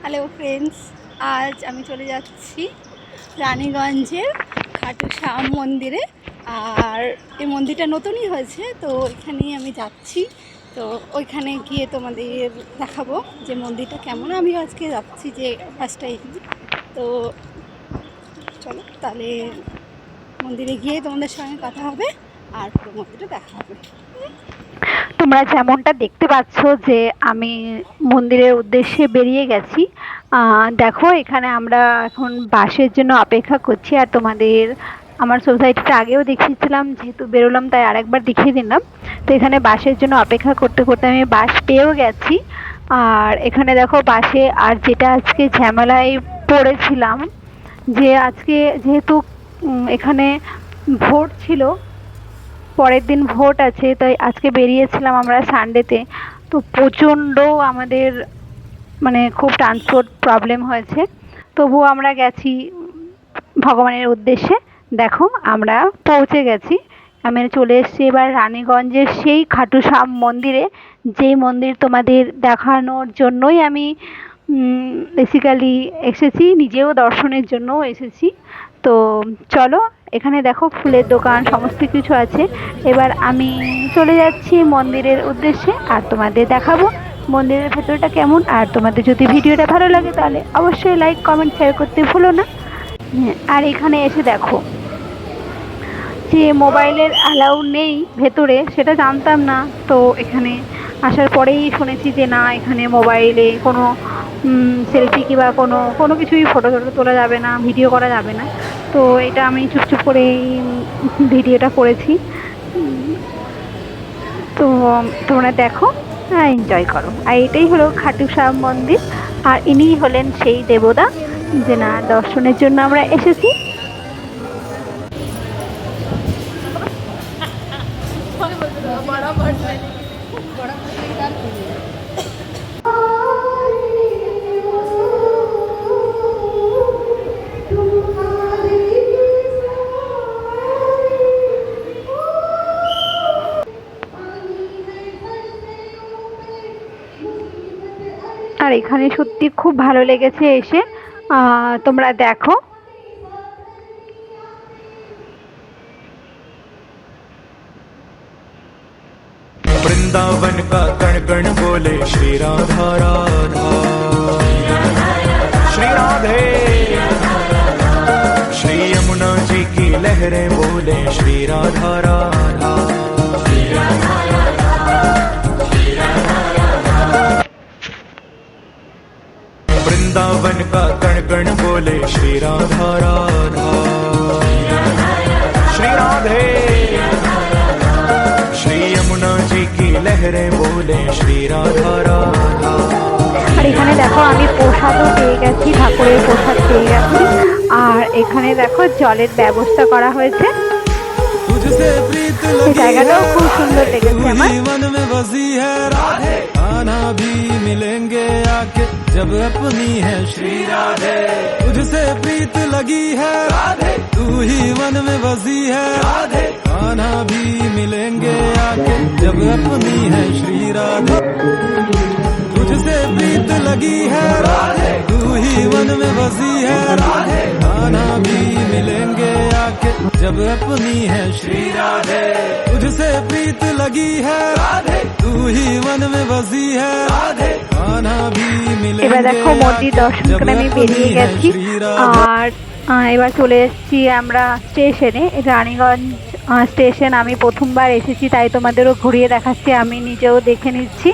Hello friends, আজ আমি চলে যাচ্ছি রানীগঞ্জের খাটু শ্যাম মন্দিরে। আর এই মন্দিরটা নতুনই হয়েছে, তো ওইখানেই আমি যাচ্ছি। তো ওইখানে গিয়ে তোমাদের দেখাবো যে মন্দিরটা কেমন। আমিও আজকে যাচ্ছি, যে ফার্স্ট টাইম। তো চলো তাহলে মন্দিরে গিয়ে তোমাদের সঙ্গে কথা হবে আর পুরো মন্দিরটা দেখা হবে। তোমরা যেমনটা দেখতে পাচ্ছ যে আমি মন্দিরের উদ্দেশ্যে বেরিয়ে গেছি। দেখো এখানে আমরা এখন বাসের জন্য অপেক্ষা করছি। আর তোমাদের আমার সোসাইটিতে আগেও দেখিয়েছিলাম, যেহেতু বেরোলাম তাই আরেকবার দেখিয়ে দিলাম। তো এখানে বাসের জন্য অপেক্ষা করতে করতে আমি বাস পেয়েও গেছি। আর এখানে দেখো বাসে, আর যেটা আজকে ঝামেলায় পড়েছিলাম যে আজকে যেহেতু এখানে ভোট ছিল, পরের দিন ভোট আছে, তাই আজকে বেরিয়েছিলাম আমরা সানডেতে। তো প্রচণ্ড আমাদের মানে খুব ট্রান্সপোর্ট প্রবলেম হয়েছে, তবুও আমরা গেছি ভগবানের উদ্দেশ্যে। দেখো আমরা পৌঁছে গেছি। আমি চলে এসেছি এবার রানীগঞ্জের সেই খাটু শ্যাম মন্দিরে, যেই মন্দির তোমাদের দেখানোর জন্যই আমি বেসিক্যালি এসেছি, নিজেও দর্শনের জন্যও এসেছি। তো চলো, এখানে দেখো ফুলের দোকান সমস্ত কিছু আছে। এবার আমি চলে যাচ্ছি মন্দিরের উদ্দেশ্যে আর তোমাদের দেখাবো মন্দিরের ভেতরটা কেমন। আর তোমাদের যদি ভিডিওটা ভালো লাগে তাহলে অবশ্যই লাইক কমেন্ট শেয়ার করতে ভুলো না। আর এখানে এসে দেখো যে মোবাইলের অ্যালাউ নেই ভেতরে, সেটা জানতাম না। তো এখানে আসার পরেই শুনেছি যে না, এখানে মোবাইলে কোনো সেলফি কিংবা কোনো কিছুই ফটো তোলা যাবে না, ভিডিও করা যাবে না। তো এটা আমি চুপচুপ করে ভিডিওটা করেছি। তো তোমরা দেখো, এনজয় করো। আর এটাই হলো খাটু শ্যাম মন্দির। আর ইনিই হলেন সেই দেবতা যে না দর্শনের জন্য আমরা এসেছি। আর এখানে সত্যি খুব ভালো লেগেছে এসে। তোমরা দেখো। वृंदावन का कण कण बोले श्री राधा राधा, श्री राधे। श्री यमुना जी की लहरें बोले श्री राधा राधा। वृंदावन का कण कण बोले श्री राधा राधा, श्री राधे। श्री यमुना जी की लहरें बोले श्री राधा राधा। আর এখানে দেখো আমি প্রসাদও পেয়ে গেছি, ঠাকুরের প্রসাদ পেয়ে গেছি। আর এখানে দেখো জলের ব্যবস্থা করা হয়েছে। এই জায়গাটাও খুব সুন্দর লেগেছে আমার। आना भी मिलेंगे आके जब अपनी है श्री राधे। तुझसे प्रीत लगी है राधे, तू ही मन में बसी है राधे। आना भी मिलेंगे आके जब अपनी है श्री राधे। तुझसे प्रीत लगी है राधे, तू ही मन में बसी है राधे। आना भी मिलेंगे आके जब अपनी है श्री राधे। तुझसे प्रीत लगी है राधे, तू ही मन में बसी है राधे। आना भी मिलेंगे। এবার দেখো মন্দির দর্শন করে আমি বেরিয়ে গেছি। আর এবার চলে এসেছি আমরা স্টেশনে। রানীগঞ্জ স্টেশন আমি প্রথমবার এসেছি, তাই তোমাদেরও ঘুরিয়ে দেখাচ্ছি, আমি নিজেও দেখে নিচ্ছি।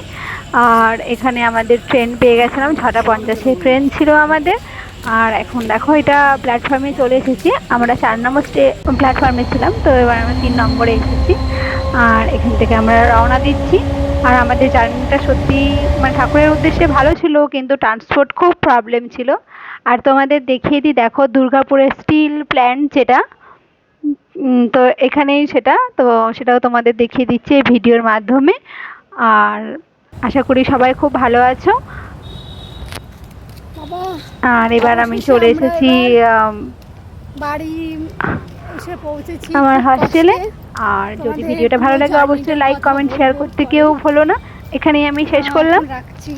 আর এখানে আমাদের ট্রেন পেয়ে গেছিলাম, 6:50 ট্রেন ছিল আমাদের। আর এখন দেখো এটা প্ল্যাটফর্মে চলে এসেছি। আমরা 4 নম্বর প্ল্যাটফর্মে ছিলাম, তো এবার আমরা 3 নম্বরে এসেছি। আর এখান থেকে আমরা রওনা দিচ্ছি। আর আমাদের জার্নিটা সত্যি মানে ঠাকুরের উদ্দেশ্যে ভালো ছিল, কিন্তু ট্রান্সপোর্ট খুব প্রবলেম ছিল। আর তোমাদের দেখিয়ে দিই, দেখো দুর্গাপুরের স্টিল প্ল্যান্ট যেটা, তো এখানেই সেটা, তো সেটাও তোমাদের দেখিয়ে দিচ্ছি এই ভিডিওর মাধ্যমে। আর আশা করি সবাই খুব ভালো আছো। আর এবার আমি চলে এসেছি বাড়ি এসে পৌঁছেছি আমার হস্টেলে। আর যদি ভিডিওটা ভালো লাগে অবশ্যই লাইক কমেন্ট শেয়ার করতে কেউ ভুলো না। এখানেই আমি শেষ করলাম। রাখছি।